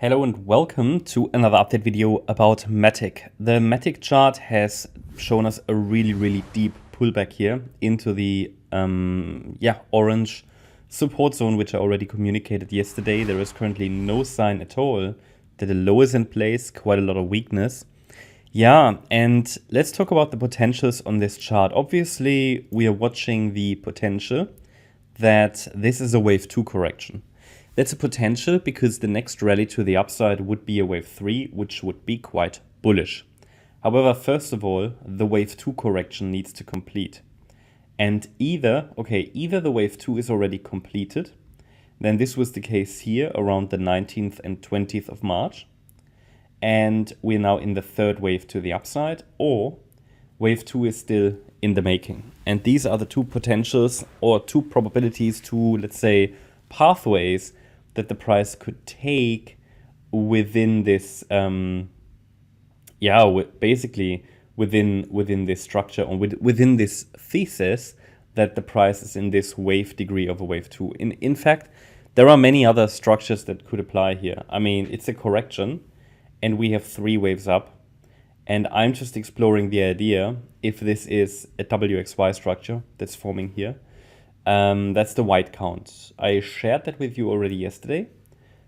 Hello and welcome to another update video about MATIC. The MATIC chart has shown us a really deep pullback here into the orange support zone, which I already communicated yesterday. There is currently no sign at all that a low is in place, quite a lot of weakness. Yeah, and let's talk about the potentials on this chart. Obviously, we are watching the potential that this is a wave 2 correction. That's a potential because the next rally to the upside would be a wave 3, which would be quite bullish. However, first of all, the wave 2 correction needs to complete. And either the wave 2 is already completed, then this was the case here around the 19th and 20th of March, and we're now in the third wave to the upside, or wave 2 is still in the making. And these are the two potentials or two probabilities, two, let's say, pathways that the price could take within this, basically within this structure or within this thesis that the price is in this wave degree of a wave 2. In fact, there are many other structures that could apply here. I mean, it's a correction and we have 3 waves up. And I'm just exploring the idea if this is a WXY structure that's forming here. That's the white count. I shared that with you already yesterday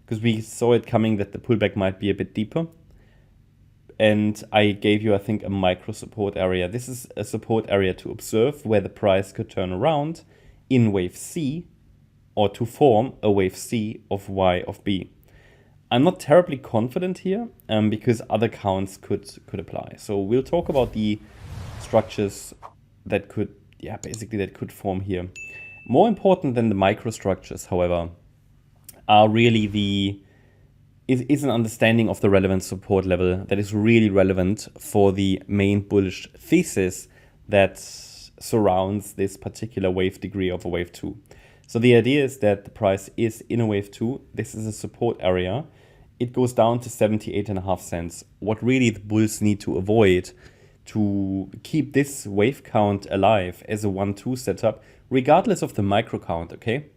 because we saw it coming that the pullback might be a bit deeper. And I gave you, I think, a micro support area. This is a support area to observe where the price could turn around in wave C or to form a wave C of Y of B. I'm not terribly confident here because other counts could apply. So we'll talk about the structures that could, that could form here. More important than the microstructures, however, are really is an understanding of the relevant support level that is really relevant for the main bullish thesis that surrounds this particular wave degree of a wave 2. So the idea is that the price is in a wave 2. This is a support area. It goes down to 78.5 cents. What really the bulls need to avoid to keep this wave count alive as a 1-2 setup, regardless of the micro count, okay?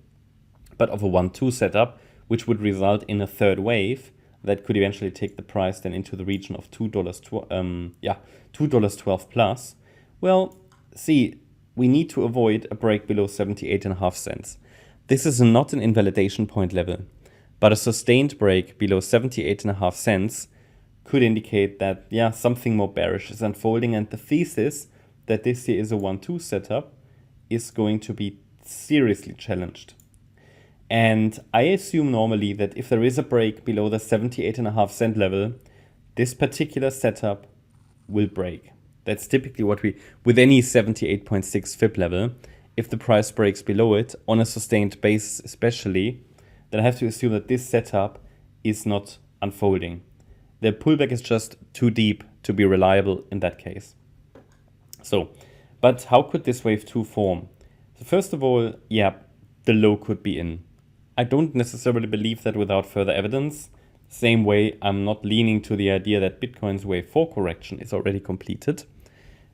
But of a 1-2 setup, which would result in a third wave that could eventually take the price then into the region of $2.12 plus. Well, see, we need to avoid a break below 78.5 cents. This is not an invalidation point level, but a sustained break below 78.5 cents could indicate that, something more bearish is unfolding, and the thesis that this here is a 1-2 setup is going to be seriously challenged. And I assume normally that if there is a break below the 78.5 cent level, this particular setup will break. That's typically what with any 78.6 Fib level, if the price breaks below it on a sustained basis especially, then I have to assume that this setup is not unfolding. The pullback is just too deep to be reliable in that case. So, but how could this wave 2 form? So first of all, the low could be in. I don't necessarily believe that without further evidence. Same way, I'm not leaning to the idea that Bitcoin's wave 4 correction is already completed,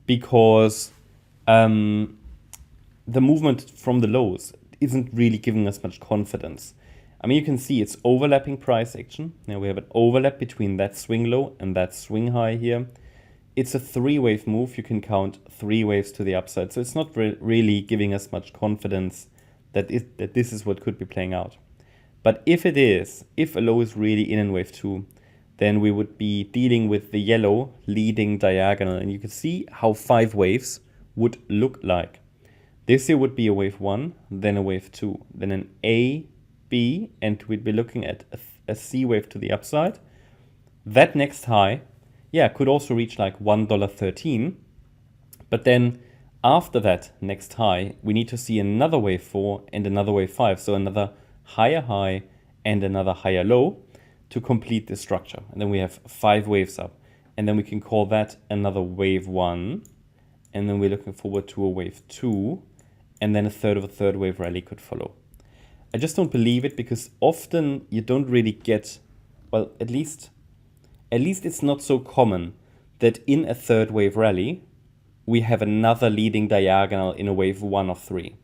because the movement from the lows isn't really giving us much confidence. I mean, you can see it's overlapping price action. Now we have an overlap between that swing low and that swing high here. It's a 3-wave move. You can count 3 waves to the upside. So it's not really giving us much confidence that this is what could be playing out. But if a low is really in wave 2, then we would be dealing with the yellow leading diagonal. And you can see how 5 waves would look like. This here would be a wave 1, then a wave 2, then an A, B, and we'd be looking at a C wave to the upside. That next high, could also reach like $1.13. But then after that next high, we need to see another wave 4 and another wave 5. So another higher high and another higher low to complete this structure. And then we have 5 waves up. And then we can call that another wave 1. And then we're looking forward to a wave 2. And then a third wave rally could follow. I just don't believe it because often you don't really get, well, at least it's not so common that in a third wave rally, we have another leading diagonal in a wave 1 of 3.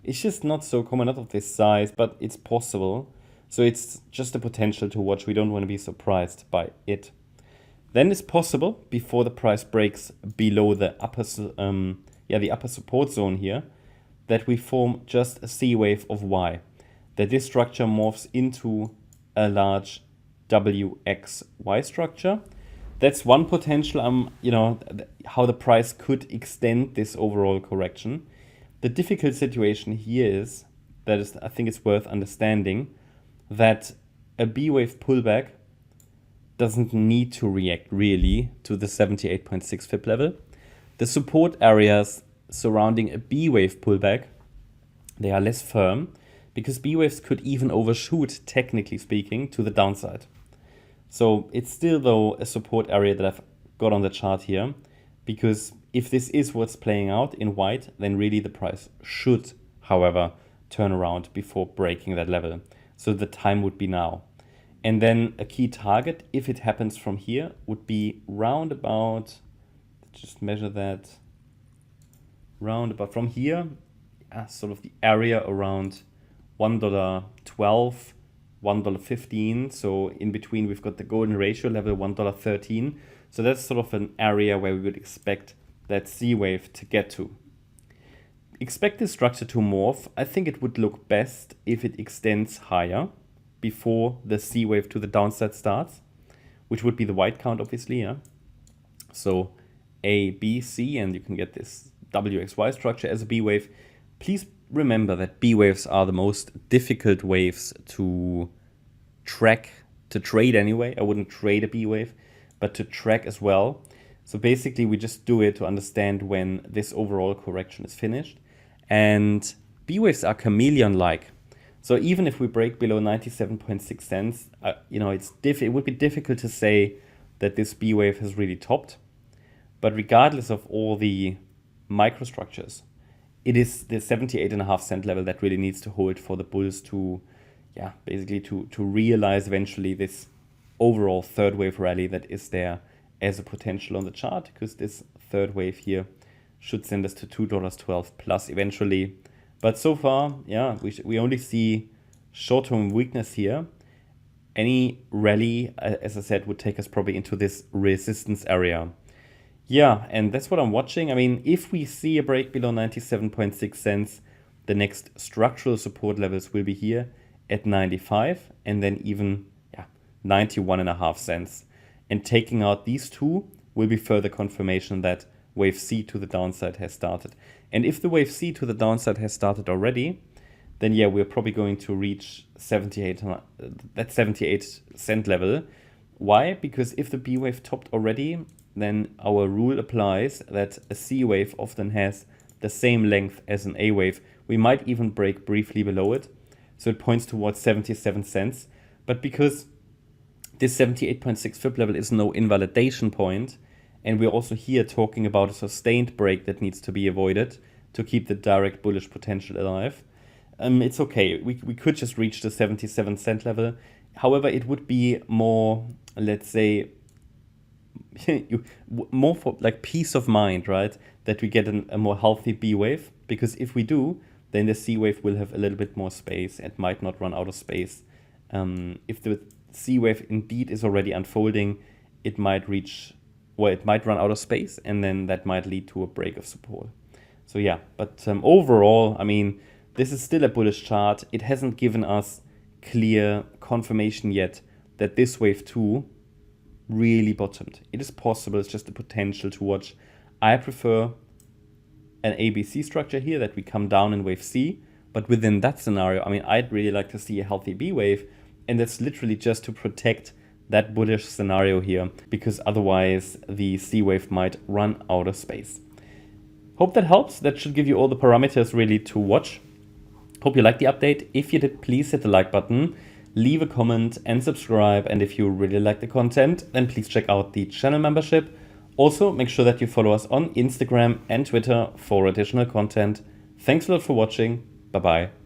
It's just not so common, not of this size, but it's possible. So it's just a potential to watch. We don't want to be surprised by it. Then it's possible, before the price breaks below the upper support zone here, that we form just a C wave of Y, that this structure morphs into a large WXY structure. That's one potential, how the price could extend this overall correction. The difficult situation here is, I think it's worth understanding, that a B wave pullback doesn't need to react really to the 78.6 Fib level. The support areas surrounding a B wave pullback, they are less firm, because B waves could even overshoot, technically speaking, to the downside. So it's still, though, a support area that I've got on the chart here, because if this is what's playing out in white, then really the price should, however, turn around before breaking that level. So the time would be now. And then a key target, if it happens from here, would be round about, just measure that, round about from here, sort of the area around $1.12, $1.15. So in between, we've got the golden ratio level, $1.13. So that's sort of an area where we would expect that C wave to get to. Expect this structure to morph. I think it would look best if it extends higher before the C wave to the downside starts, which would be the white count, obviously. Yeah. So A, B, C, and you can get this WXY structure as a B wave. Please remember that B waves are the most difficult waves to track, to trade anyway. I wouldn't trade a B wave, but to track as well. So basically we just do it to understand when this overall correction is finished. And B waves are chameleon-like. So even if we break below 97.6 cents, it would be difficult to say that this B wave has really topped. But regardless of all the microstructures, it is the 78.5 cent level that really needs to hold for the bulls to, basically to realize eventually this overall third wave rally that is there as a potential on the chart, because this third wave here should send us to $2.12 plus eventually. But so far, we only see short-term weakness here. Any rally, as I said, would take us probably into this resistance area. Yeah, and that's what I'm watching. I mean, if we see a break below 97.6 cents, the next structural support levels will be here at 95 and then even 91.5 cents. And taking out these two will be further confirmation that wave C to the downside has started. And if the wave C to the downside has started already, then we're probably going to reach that 78 cent level. Why? Because if the B wave topped already, then our rule applies that a C wave often has the same length as an A wave. We might even break briefly below it. So it points towards 77 cents. But because this 78.6 Fib level is no invalidation point, and we're also here talking about a sustained break that needs to be avoided to keep the direct bullish potential alive, it's okay. We could just reach the 77 cent level. However, it would be more, let's say, more for like peace of mind, right? That we get a more healthy B wave, because if we do, then the C wave will have a little bit more space and might not run out of space. If the C wave indeed is already unfolding, it might run out of space, and then that might lead to a break of support. So but overall, I mean, this is still a bullish chart. It hasn't given us clear confirmation yet that this wave 2 really bottomed. It is possible, it's just a potential to watch. I prefer an ABC structure here, that we come down in wave C, but within that scenario, I mean, I'd really like to see a healthy B wave, and that's literally just to protect that bullish scenario here, because otherwise the C wave might run out of space. Hope that helps. That should give you all the parameters really to watch. Hope you liked the update. If you did, please hit the like button, leave a comment and subscribe. And if you really like the content, then please check out the channel membership. Also, make sure that you follow us on Instagram and Twitter for additional content. Thanks a lot for watching. Bye-bye.